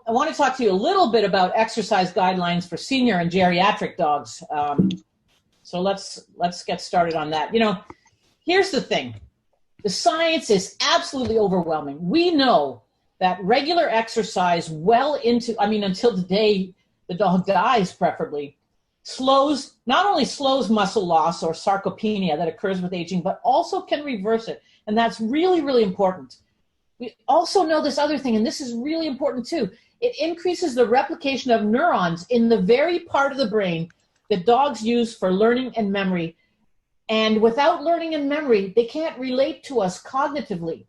I want to talk to you a little bit about exercise guidelines for senior and geriatric dogs. So let's get started on that. You know, here's the thing. The science is absolutely overwhelming. We know that regular exercise until the day the dog dies preferably, not only slows muscle loss or sarcopenia that occurs with aging, but also can reverse it. And that's really, really important. We also know this other thing, and this is really important too. It increases the replication of neurons in the very part of the brain that dogs use for learning and memory. And without learning and memory, they can't relate to us cognitively.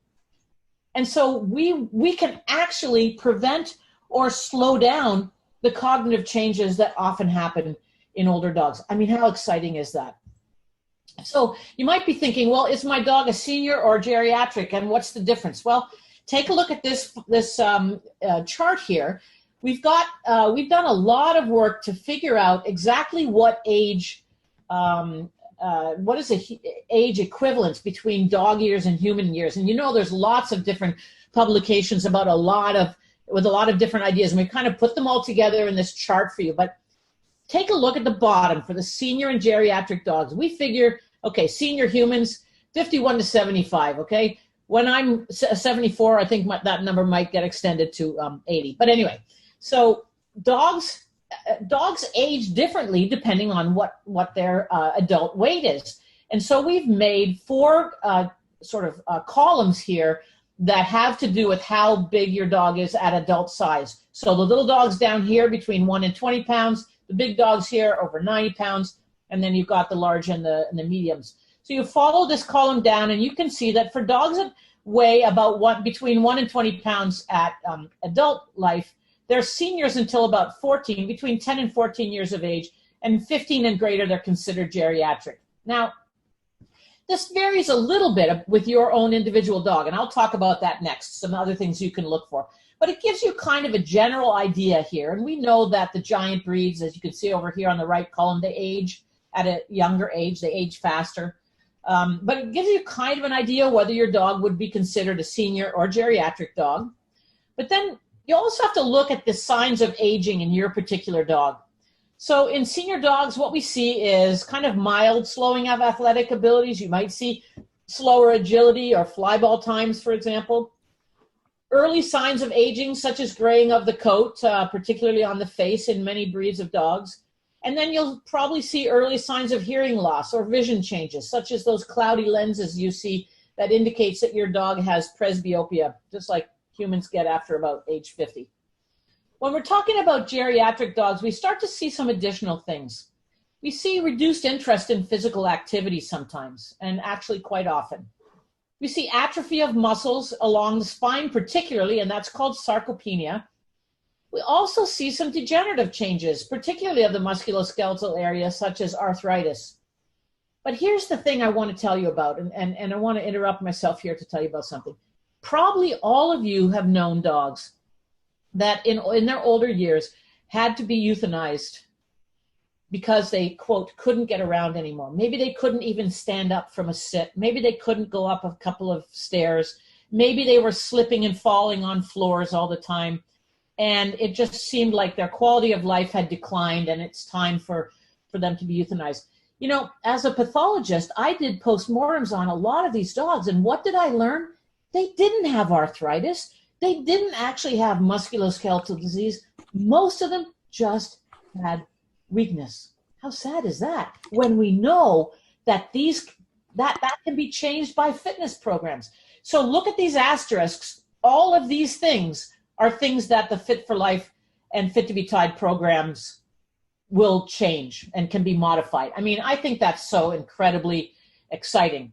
And so we can actually prevent or slow down the cognitive changes that often happen in older dogs. I mean, how exciting is that? So you might be thinking, well, is my dog a senior or geriatric, and what's the difference? Well, take a look at this chart here. We've done a lot of work to figure out exactly what age, what is the age equivalence between dog years and human years. And you know, there's lots of different publications about with a lot of different ideas, and we kind of put them all together in this chart for you. But take a look at the bottom for the senior and geriatric dogs. We figure, okay, senior humans, 51 to 75, okay? When I'm 74, I think that number might get extended to 80. But anyway, so dogs age differently depending on what their adult weight is. And so we've made four columns here that have to do with how big your dog is at adult size. So the little dogs down here between 1 and 20 pounds, the big dogs here over 90 pounds, and then you've got the large and the mediums. So you follow this column down, and you can see that for dogs that weigh about between 1 and 20 pounds at adult life, they're seniors until about 14, between 10 and 14 years of age, and 15 and greater, they're considered geriatric. Now, this varies a little bit with your own individual dog, and I'll talk about that next, some other things you can look for. But it gives you kind of a general idea here, and we know that the giant breeds, as you can see over here on the right column, they age at a younger age, they age faster. But it gives you kind of an idea whether your dog would be considered a senior or geriatric dog. But then you also have to look at the signs of aging in your particular dog. So in senior dogs, what we see is kind of mild slowing of athletic abilities. You might see slower agility or fly ball times, for example. Early signs of aging, such as graying of the coat, particularly on the face in many breeds of dogs. And then you'll probably see early signs of hearing loss or vision changes, such as those cloudy lenses you see that indicates that your dog has presbyopia, just like humans get after about age 50. When we're talking about geriatric dogs, we start to see some additional things. We see reduced interest in physical activity sometimes, and actually quite often. We see atrophy of muscles along the spine particularly, and that's called sarcopenia. We also see some degenerative changes, particularly of the musculoskeletal area, such as arthritis. But here's the thing I want to tell you about, and I want to interrupt myself here to tell you about something. Probably all of you have known dogs that in their older years had to be euthanized because they, quote, couldn't get around anymore. Maybe they couldn't even stand up from a sit. Maybe they couldn't go up a couple of stairs. Maybe they were slipping and falling on floors all the time. And it just seemed like their quality of life had declined, and it's time for them to be euthanized. You know, as a pathologist, I did postmortems on a lot of these dogs, and what did I learn? They didn't have arthritis. They didn't actually have musculoskeletal disease. Most of them just had weakness. How sad is that? When we know that that can be changed by fitness programs. So look at these asterisks. All of these things are things that the Fit for Life and Fit to be Tied programs will change and can be modified. I mean, I think that's so incredibly exciting.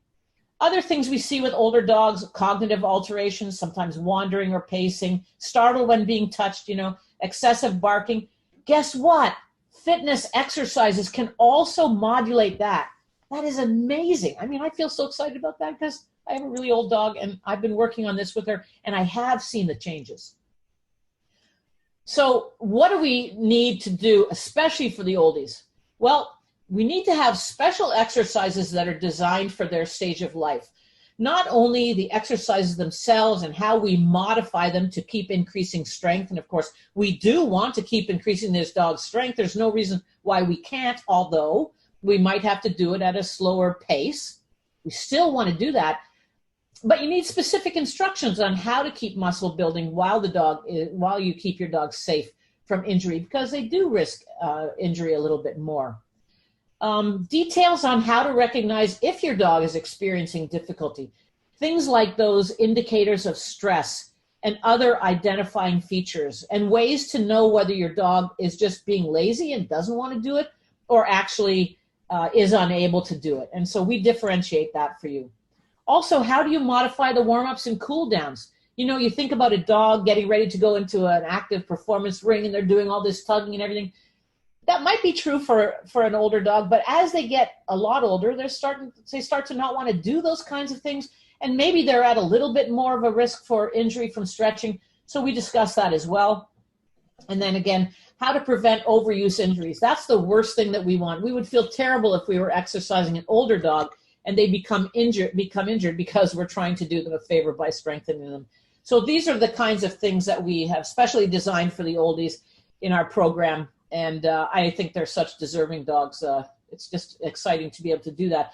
Other things we see with older dogs, cognitive alterations, sometimes wandering or pacing, startle when being touched, excessive barking. Guess what? Fitness exercises can also modulate that. That is amazing. I mean, I feel so excited about that because I have a really old dog and I've been working on this with her and I have seen the changes. So what do we need to do, especially for the oldies? Well, we need to have special exercises that are designed for their stage of life. not only the exercises themselves and how we modify them to keep increasing strength. And of course, we do want to keep increasing this dog's strength. There's no reason why we can't, although we might have to do it at a slower pace. We still want to do that. But you need specific instructions on how to keep muscle building while you keep your dog safe from injury, because they do risk injury a little bit more. Details on how to recognize if your dog is experiencing difficulty. Things like those indicators of stress and other identifying features, and ways to know whether your dog is just being lazy and doesn't want to do it, or actually is unable to do it. And so we differentiate that for you. Also, how do you modify the warm-ups and cool-downs? You know, you think about a dog getting ready to go into an active performance ring and they're doing all this tugging and everything. That might be true for an older dog, but as they get a lot older, they start to not want to do those kinds of things, and maybe they're at a little bit more of a risk for injury from stretching. So we discuss that as well. And then again, how to prevent overuse injuries. That's the worst thing that we want. We would feel terrible if we were exercising an older dog and they become injured because we're trying to do them a favor by strengthening them. So these are the kinds of things that we have specially designed for the oldies in our program. And I think they're such deserving dogs. It's just exciting to be able to do that.